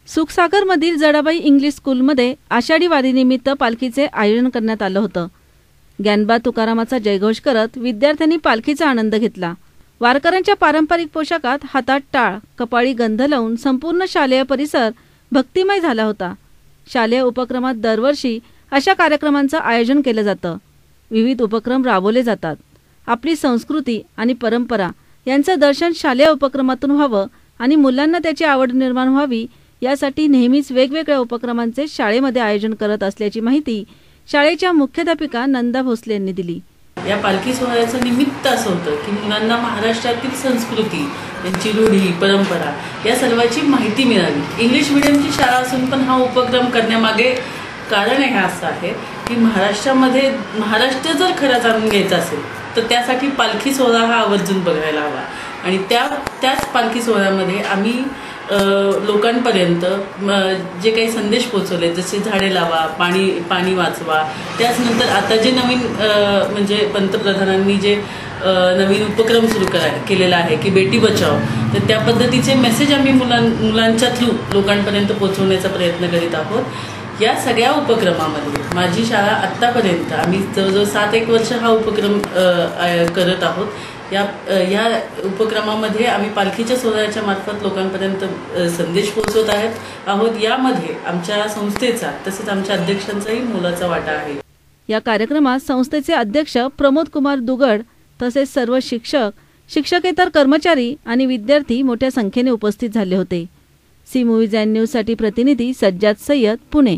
सुखसागरमधील जडाबाई English स्कूलमध्ये आषाढी वारीनिमित्त पालखीचे आयोजन करण्यात आलं होतं। ज्ञानबा तुकारामाचा जयघोष करत विद्यार्थ्यांनी पालखीचा आनंद घेतला। वारकऱ्यांच्या पारंपरिक पोशाखात हातात टाळ, कपाळी गंध लावून संपूर्ण शालेय परिसर भक्तिमय झाला होता। शालेय उपक्रमात दरवर्षी अशा कार्यक्रमांचं आयोजन केलं जातं। विविध उपक्रम राबवले जातात। आपली संस्कृती आणि परंपरा यांचं दर्शन शालेय उपक्रमातून व्हावं आणि मुलांना त्याची आवड निर्माण व्हावी यासाठी नेहमीच वेगवेगळ्या उपक्रमांचे शाळेमध्ये आयोजन करत असल्याची माहिती शाळेच्या मुख्याध्यापिका नंदा भोसले यांनी दिली। या पालखी सोहळ्याचं निमित्त असं होतं की मुलांना महाराष्ट्रातील संस्कृती, त्यांची रूढी, परंपरा या सर्वांची माहिती मिळावी। इंग्लिश मीडियमची शाळा असून पण हा उपक्रम करण्यामागे कारण हे असं आहे की महाराष्ट्रामध्ये महाराष्ट्र जर खरं जाणून घ्यायचा असेल तर त्यासाठी पालखी सोहळा हा आवर्जून बघायला हवा। आणि त्याच पालखी सोहळ्यामध्ये आम्ही लोकांपर्यंत जे काही संदेश पोहोचवले, जसे झाडे लावा, पाणी वाचवा, त्याचनंतर आता जे नवीन म्हणजे पंतप्रधानांनी जे नवीन उपक्रम सुरू केलेला आहे की बेटी बचाओ, तर त्या पद्धतीचे मेसेज आम्ही मुलांच्या थ्रू लोकांपर्यंत पोहोचवण्याचा प्रयत्न करीत आहोत। या सगळ्या उपक्रमामध्ये माझी शाळा आत्तापर्यंत आम्ही जवळजवळ 7-1 वर्ष हा उपक्रम करत आहोत। या उपक्रमामध्ये आम्ही पालखीच्या सोहळ्याच्या मार्फत लोकांपर्यंत संदेश पोहोचवत आहोत। यामध्ये आमच्या संस्थेचा तसेच आमच्या अध्यक्षांचाही मोलाचा वाटा आहे। या कार्यक्रमात संस्थेचे अध्यक्ष प्रमोद कुमार दुगड तसेच सर्व शिक्षक, शिक्षकेतर कर्मचारी आणि विद्यार्थी मोठ्या संख्येने उपस्थित झाले होते। सी मूव्हीज अँड न्यूज साठी प्रतिनिधी सज्जाद सय्यद, पुणे।